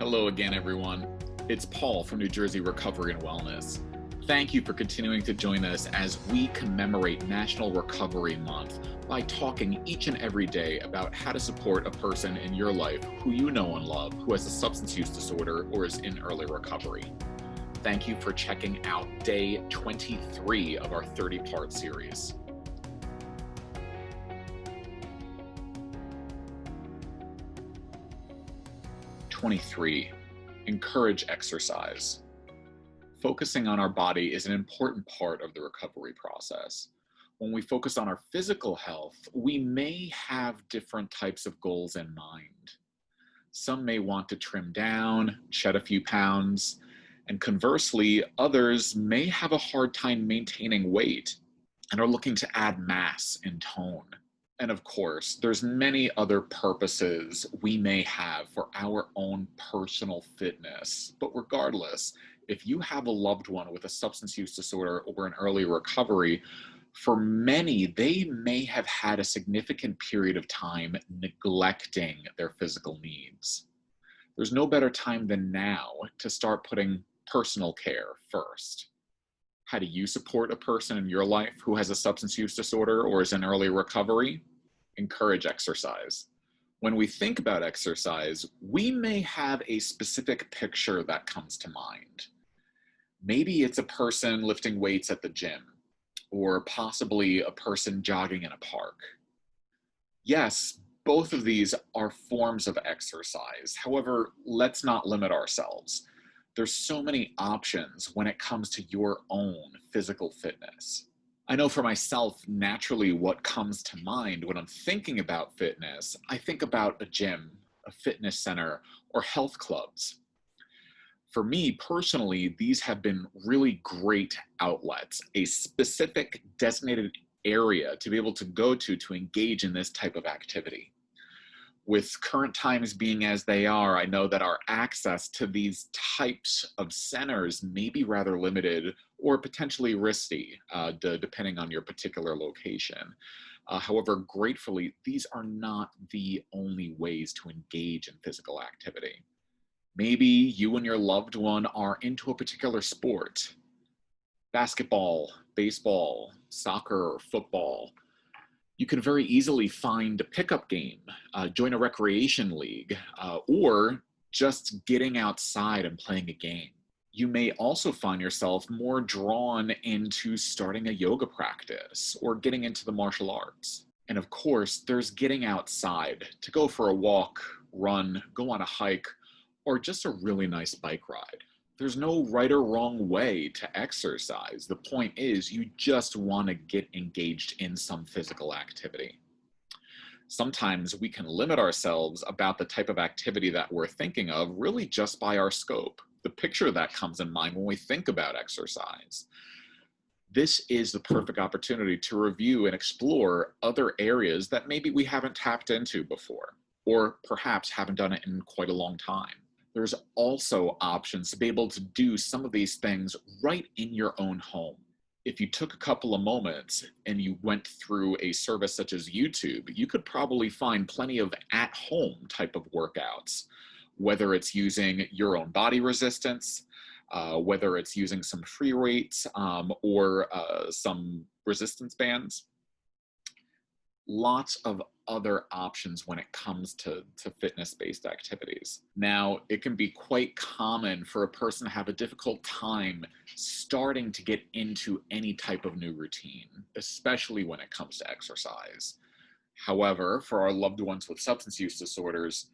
Hello again, everyone. It's Paul from New Jersey Recovery and Wellness. Thank you for continuing to join us as we commemorate National Recovery Month by talking each and every day about how to support a person in your life who you know and love who has a substance use disorder or is in early recovery. Thank you for checking out day 23 of our 30-part series. Encourage exercise. Focusing on our body is an important part of the recovery process. When we focus on our physical health, we may have different types of goals in mind. Some may want to trim down, shed a few pounds, and conversely, others may have a hard time maintaining weight and are looking to add mass and tone. And of course, there's many other purposes we may have for our own personal fitness. But regardless, if you have a loved one with a substance use disorder or an early recovery, for many, they may have had a significant period of time neglecting their physical needs. There's no better time than now to start putting personal care first. How do you support a person in your life who has a substance use disorder or is in early recovery? Encourage exercise. When we think about exercise, we may have a specific picture that comes to mind. Maybe it's a person lifting weights at the gym, or possibly a person jogging in a park. Yes, both of these are forms of exercise. However, let's not limit ourselves. There's so many options when it comes to your own physical fitness. I know for myself, naturally, what comes to mind when I'm thinking about fitness, I think about a gym, a fitness center, or health clubs. For me personally, these have been really great outlets, a specific designated area to be able to go to engage in this type of activity. With current times being as they are, I know that our access to these types of centers may be rather limited or potentially risky, depending on your particular location. However, gratefully, these are not the only ways to engage in physical activity. Maybe you and your loved one are into a particular sport: basketball, baseball, soccer, or football. You can very easily find a pickup game, join a recreation league, or just getting outside and playing a game. You may also find yourself more drawn into starting a yoga practice or getting into the martial arts. And of course, there's getting outside to go for a walk, run, go on a hike, or just a really nice bike ride. There's no right or wrong way to exercise. The point is, you just want to get engaged in some physical activity. Sometimes we can limit ourselves about the type of activity that we're thinking of really just by our scope, the picture that comes in mind when we think about exercise. This is the perfect opportunity to review and explore other areas that maybe we haven't tapped into before, or perhaps haven't done it in quite a long time. There's also options to be able to do some of these things right in your own home. If you took a couple of moments and you went through a service such as YouTube, you could probably find plenty of at-home type of workouts, whether it's using your own body resistance, whether it's using some free weights or some resistance bands. Lots of other options when it comes to fitness-based activities. Now, it can be quite common for a person to have a difficult time starting to get into any type of new routine, especially when it comes to exercise. However, for our loved ones with substance use disorders,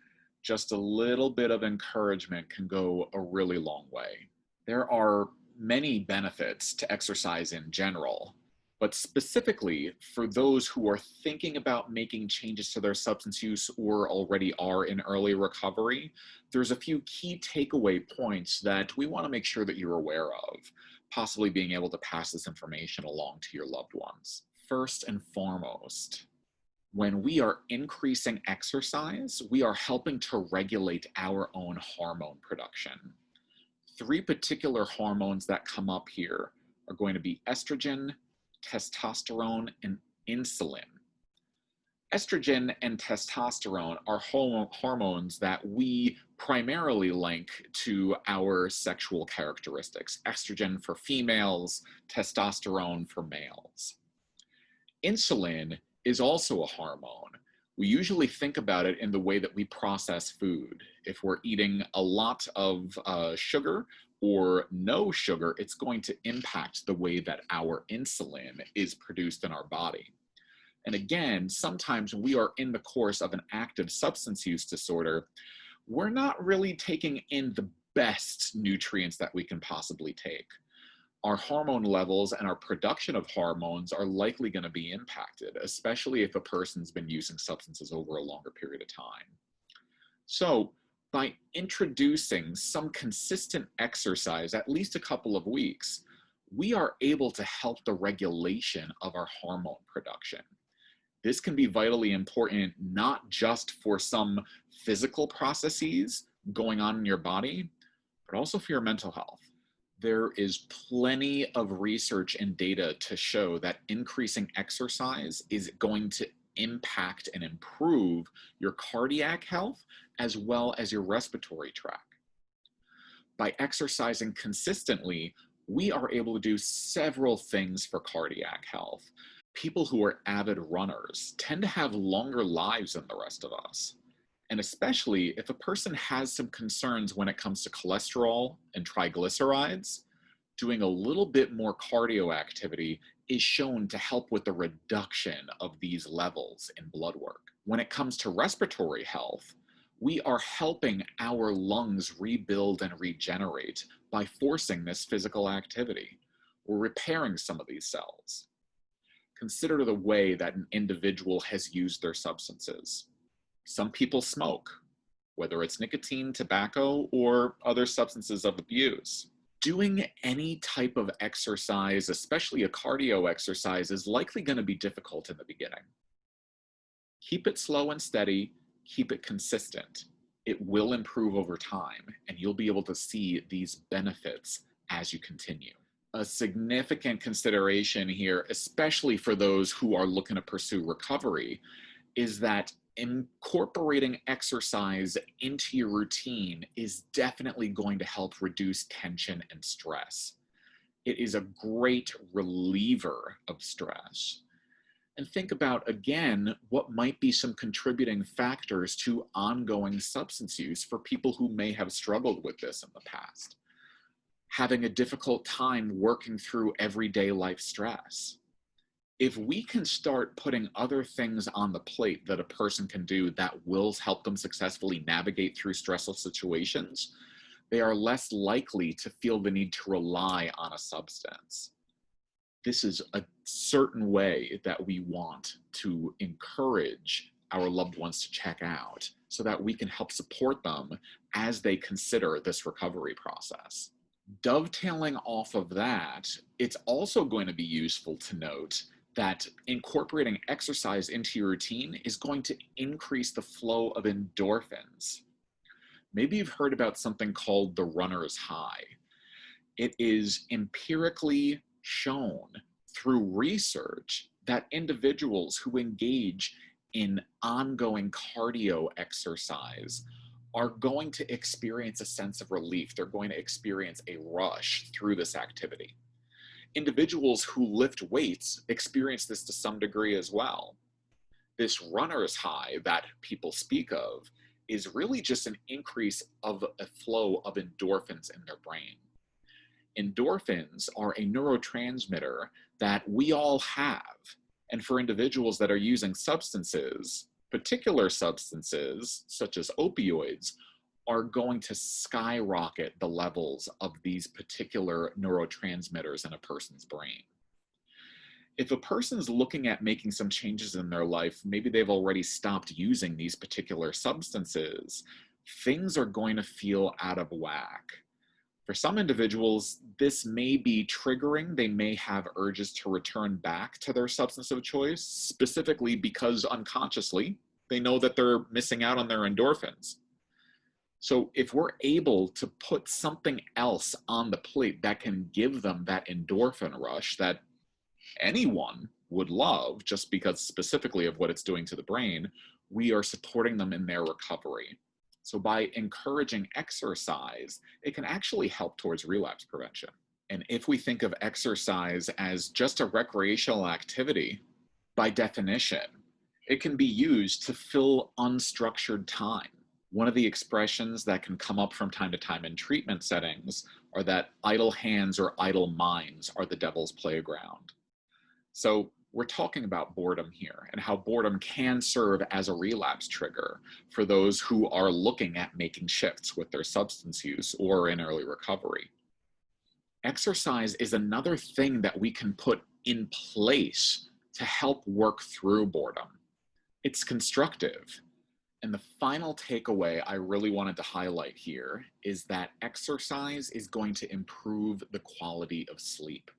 just a little bit of encouragement can go a really long way. There are many benefits to exercise in general, but specifically for those who are thinking about making changes to their substance use or already are in early recovery, there's a few key takeaway points that we want to make sure that you're aware of, possibly being able to pass this information along to your loved ones. First and foremost, when we are increasing exercise, we are helping to regulate our own hormone production. 3 particular hormones that come up here are going to be estrogen, testosterone, and insulin. Estrogen and testosterone are hormones that we primarily link to our sexual characteristics: estrogen for females, testosterone for males. Insulin is also a hormone. We usually think about it in the way that we process food. If we're eating a lot of sugar or no sugar, it's going to impact the way that our insulin is produced in our body. And again, sometimes when we are in the course of an active substance use disorder, we're not really taking in the best nutrients that we can possibly take. Our hormone levels and our production of hormones are likely going to be impacted, especially if a person's been using substances over a longer period of time. So, by introducing some consistent exercise, at least a couple of weeks, we are able to help the regulation of our hormone production. This can be vitally important, not just for some physical processes going on in your body, but also for your mental health. There is plenty of research and data to show that increasing exercise is going to impact and improve your cardiac health as well as your respiratory tract. By exercising consistently, we are able to do several things for cardiac health. People who are avid runners tend to have longer lives than the rest of us. And especially if a person has some concerns when it comes to cholesterol and triglycerides, doing a little bit more cardio activity is shown to help with the reduction of these levels in blood work. When it comes to respiratory health, we are helping our lungs rebuild and regenerate by forcing this physical activity. We're repairing some of these cells. Consider the way that an individual has used their substances. Some people smoke, whether it's nicotine, tobacco, or other substances of abuse. Doing any type of exercise, especially a cardio exercise, is likely going to be difficult in the beginning. Keep it slow and steady, keep it consistent. It will improve over time, and you'll be able to see these benefits as you continue. A significant consideration here, especially for those who are looking to pursue recovery, is that incorporating exercise into your routine is definitely going to help reduce tension and stress. It is a great reliever of stress. And think about, again, what might be some contributing factors to ongoing substance use for people who may have struggled with this in the past. Having a difficult time working through everyday life stress. If we can start putting other things on the plate that a person can do that will help them successfully navigate through stressful situations, they are less likely to feel the need to rely on a substance. This is a certain way that we want to encourage our loved ones to check out so that we can help support them as they consider this recovery process. Dovetailing off of that, it's also going to be useful to note that incorporating exercise into your routine is going to increase the flow of endorphins. Maybe you've heard about something called the runner's high. It is empirically shown through research that individuals who engage in ongoing cardio exercise are going to experience a sense of relief. They're going to experience a rush through this activity. Individuals who lift weights experience this to some degree as well. This runner's high that people speak of is really just an increase of a flow of endorphins in their brain. Endorphins are a neurotransmitter that we all have. And for individuals that are using substances, particular substances such as opioids, are going to skyrocket the levels of these particular neurotransmitters in a person's brain. If a person's looking at making some changes in their life, maybe they've already stopped using these particular substances, things are going to feel out of whack. For some individuals, this may be triggering. They may have urges to return back to their substance of choice, specifically because unconsciously, they know that they're missing out on their endorphins. So if we're able to put something else on the plate that can give them that endorphin rush that anyone would love just because specifically of what it's doing to the brain, we are supporting them in their recovery. So by encouraging exercise, it can actually help towards relapse prevention. And if we think of exercise as just a recreational activity, by definition, it can be used to fill unstructured time. One of the expressions that can come up from time to time in treatment settings are that idle hands or idle minds are the devil's playground. So we're talking about boredom here and how boredom can serve as a relapse trigger for those who are looking at making shifts with their substance use or in early recovery. Exercise is another thing that we can put in place to help work through boredom. It's constructive. And the final takeaway I really wanted to highlight here is that exercise is going to improve the quality of sleep.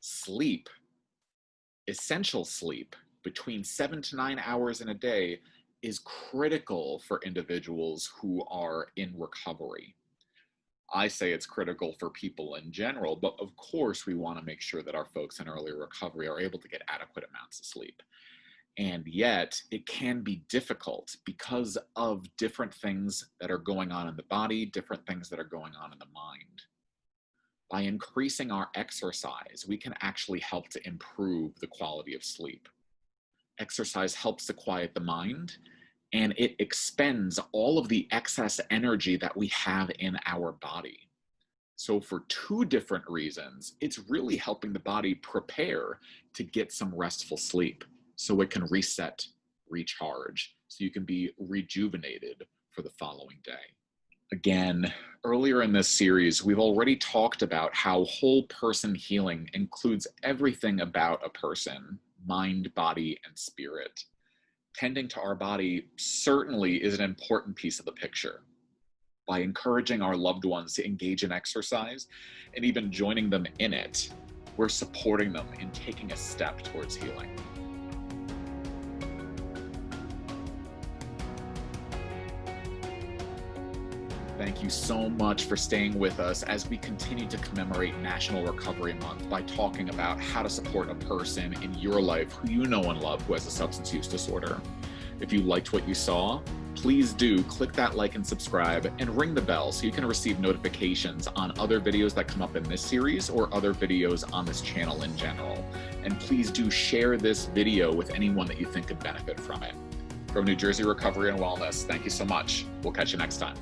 Sleep, essential sleep, between 7 to 9 hours in a day is critical for individuals who are in recovery. I say it's critical for people in general, but of course we want to make sure that our folks in early recovery are able to get adequate amounts of sleep. And yet it can be difficult because of different things that are going on in the body, different things that are going on in the mind. By increasing our exercise, we can actually help to improve the quality of sleep. Exercise helps to quiet the mind, and it expends all of the excess energy that we have in our body. So for two different reasons, it's really helping the body prepare to get some restful sleep so it can reset, recharge, so you can be rejuvenated for the following day. Again, earlier in this series, we've already talked about how whole person healing includes everything about a person, mind, body, and spirit. Tending to our body certainly is an important piece of the picture. By encouraging our loved ones to engage in exercise and even joining them in it, we're supporting them in taking a step towards healing. Thank you so much for staying with us as we continue to commemorate National Recovery Month by talking about how to support a person in your life who you know and love who has a substance use disorder. If you liked what you saw, please do click that like and subscribe and ring the bell so you can receive notifications on other videos that come up in this series or other videos on this channel in general. And please do share this video with anyone that you think could benefit from it. From New Jersey Recovery and Wellness, thank you so much. We'll catch you next time.